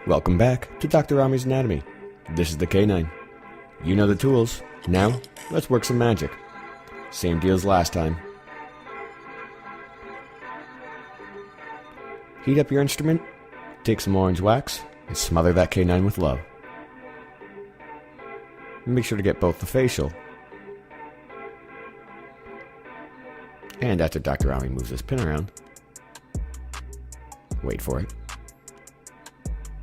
Welcome back to Dr. Rami's Anatomy. This is the Canine. You know the tools. Now, let's work some magic. Same deal as last time. Heat up your instrument, take some orange wax, and smother that canine with love. Make sure to get both the facial. And after Dr. Rami moves this pin around, wait for it.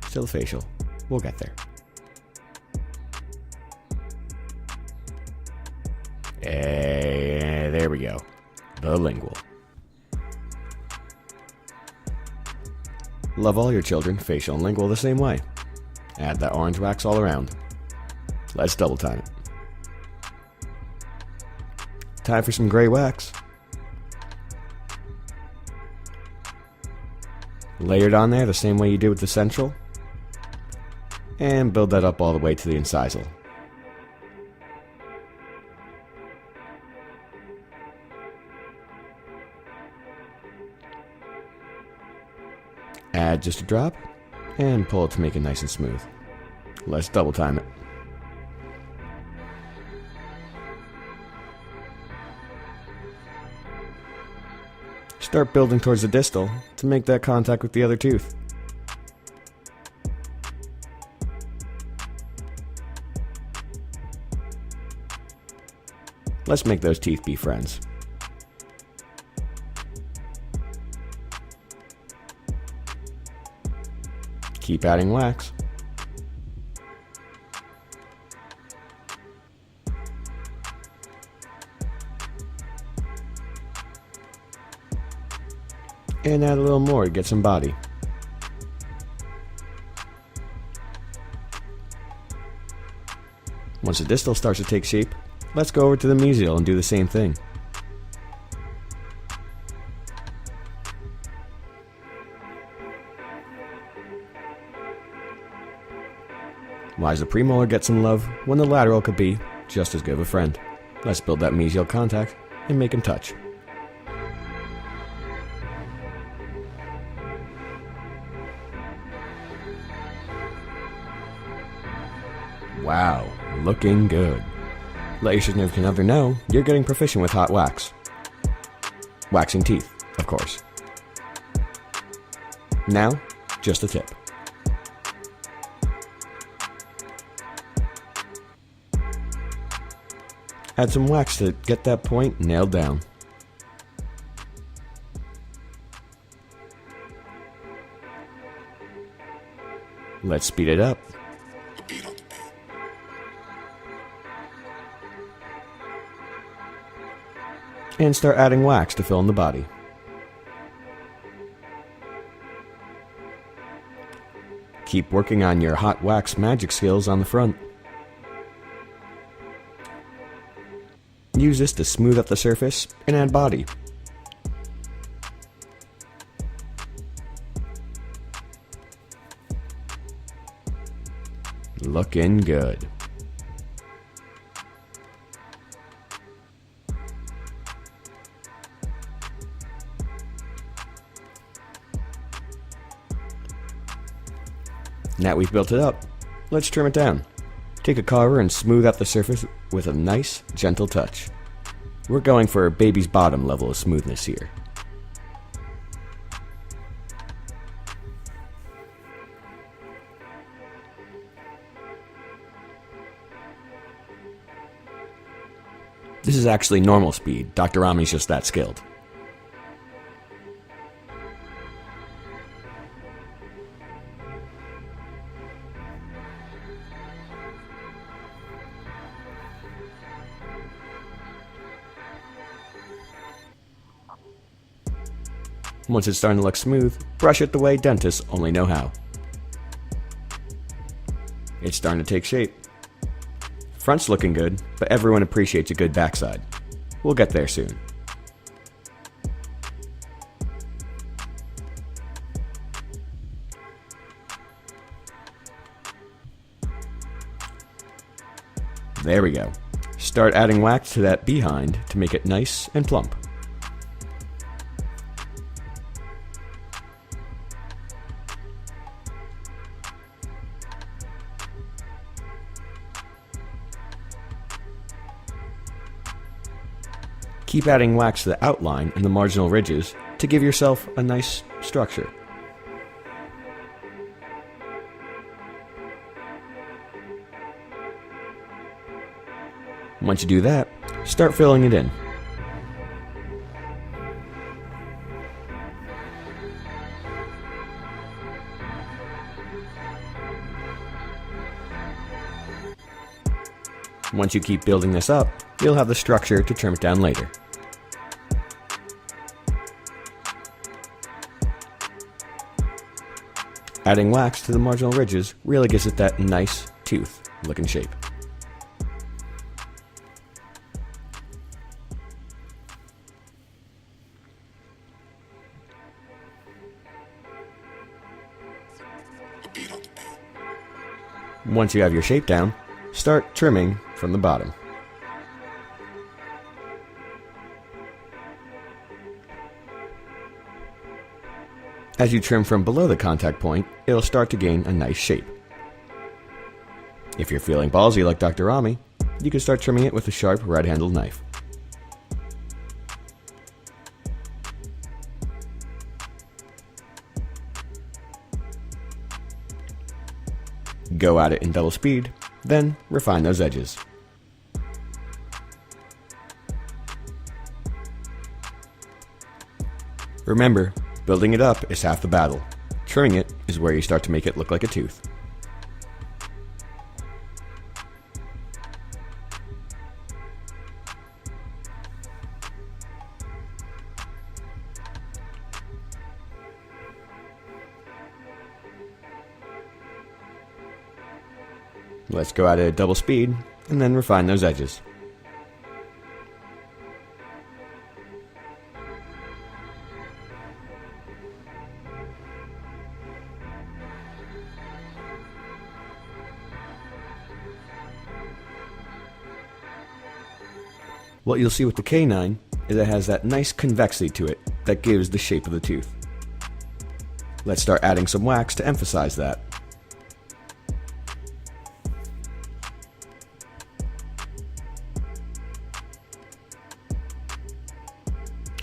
Still the facial. We'll get there. There we go. The lingual. Love all your children, facial and lingual, the same way. Add that orange wax all around. Let's double time it. Time for some gray wax. Layer it on there the same way you did with the central. And build that up all the way to the incisal. Add just a drop, and pull it to make it nice and smooth. Let's double time it. Start building towards the distal to make that contact with the other tooth. Let's make those teeth be friends. Keep adding wax. And add a little more to get some body. Once the distal starts to take shape, let's go over to the mesial and do the same thing. Why does the premolar get some love when the lateral could be just as good of a friend? Let's build that mesial contact and make him touch. Wow, looking good. Let your significant other know you're getting proficient with hot wax. Waxing teeth, of course. Now, just the tip. Add some wax to get that point nailed down. Let's speed it up. And start adding wax to fill in the body. Keep working on your hot wax magic skills on the front. Use this to smooth up the surface and add body. Looking good. Now we've built it up, let's trim it down. Take a carver and smooth out the surface with a nice, gentle touch. We're going for a baby's bottom level of smoothness here. This is actually normal speed. Dr. Rami's just that skilled. Once it's starting to look smooth, brush it the way dentists only know how. It's starting to take shape. Front's looking good, but everyone appreciates a good backside. We'll get there soon. There we go. Start adding wax to that behind to make it nice and plump. Keep adding wax to the outline and the marginal ridges to give yourself a nice structure. Once you do that, start filling it in. Once you keep building this up, you'll have the structure to trim it down later. Adding wax to the marginal ridges really gives it that nice tooth looking shape. Once you have your shape down, start trimming from the bottom. As you trim from below the contact point, it'll start to gain a nice shape. If you're feeling ballsy like Dr. Rami, you can start trimming it with a sharp red-handled knife. Go at it in double speed, then refine those edges. Remember, building it up is half the battle. Trimming it is where you start to make it look like a tooth. Let's go at it at double speed, and then refine those edges. What you'll see with the canine is it has that nice convexity to it that gives the shape of the tooth. Let's start adding some wax to emphasize that.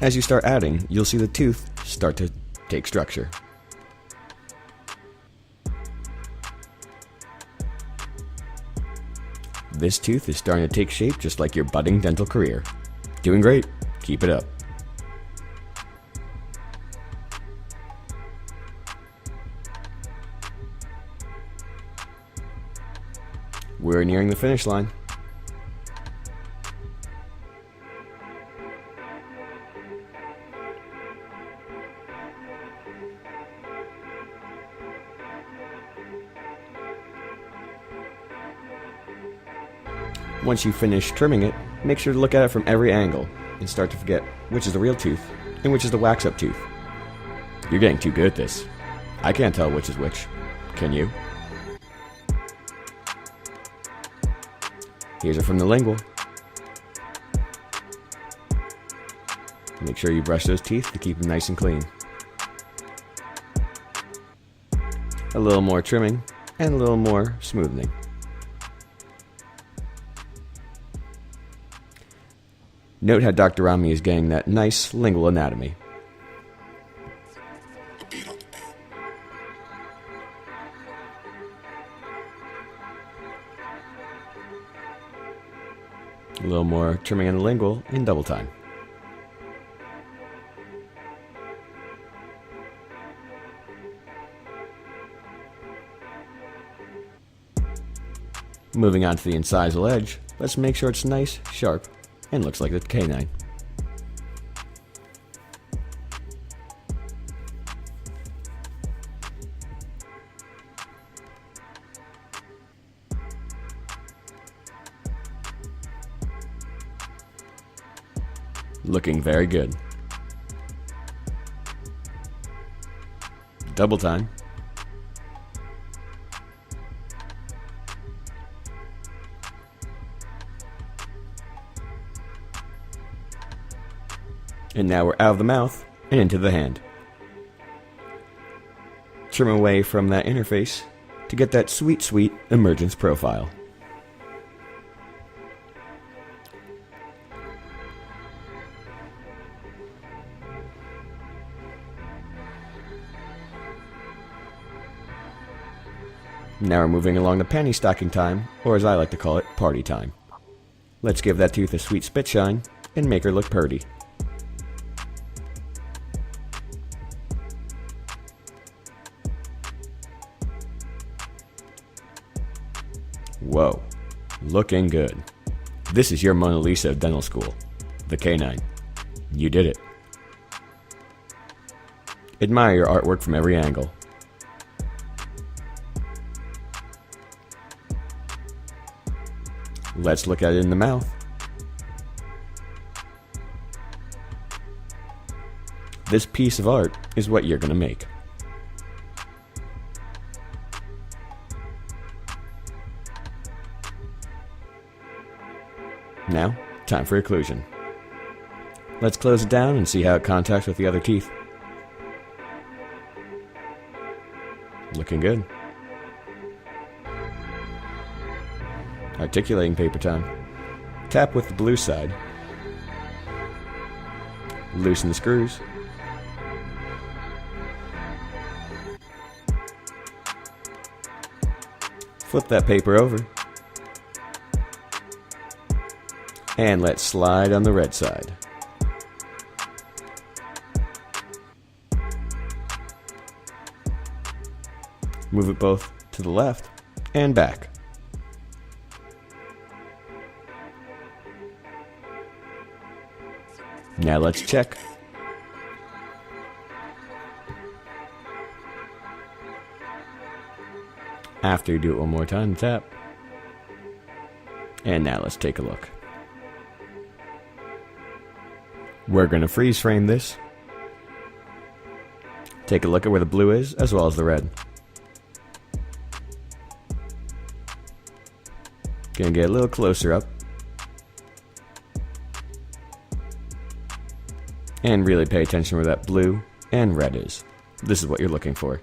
As you start adding, you'll see the tooth start to take structure. This tooth is starting to take shape just like your budding dental career. Doing great. Keep it up. We're nearing the finish line. Once you finish trimming it, make sure to look at it from every angle and start to forget which is the real tooth and which is the wax-up tooth. You're getting too good at this. I can't tell which is which. Can you? Here's it from the lingual. Make sure you brush those teeth to keep them nice and clean. A little more trimming and a little more smoothing. Note how Dr. Rami is getting that nice lingual anatomy. A little more trimming on the lingual in double time. Moving on to the incisal edge, let's make sure it's nice, sharp, and looks like the canine. Looking very good. Double time. And now we're out of the mouth and into the hand. Trim away from that interface to get that sweet, sweet emergence profile. Now we're moving along to panty stocking time, or as I like to call it, party time. Let's give that tooth a sweet spit shine and make her look purty. Whoa, looking good. This is your Mona Lisa of dental school, the Canine. You did it. Admire your artwork from every angle. Let's look at it in the mouth. This piece of art is what you're gonna make. Now, time for occlusion. Let's close it down and see how it contacts with the other teeth. Looking good. Articulating paper time. Tap with the blue side. Loosen the screws. Flip that paper over. And let's slide on the red side. Move it both to the left and back. Now let's check. After you do it one more time, tap. And now let's take a look. We're going to freeze frame this. Take a look at where the blue is, as well as the red. Gonna get a little closer up. And really pay attention where that blue and red is. This is what you're looking for.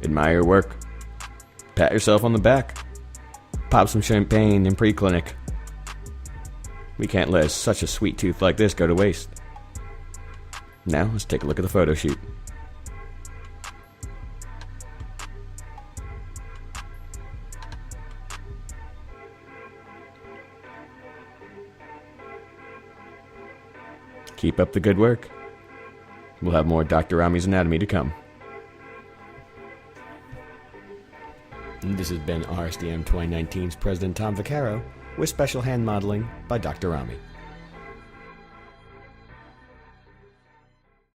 Admire your work. Pat yourself on the back. Pop some champagne in pre-clinic. We can't let such a sweet tooth like this go to waste. Now, let's take a look at the photo shoot. Keep up the good work. We'll have more Dr. Rami's Anatomy to come. And this has been RSDM 2019's President Tom Vaccaro with special hand modeling by Dr. Rami.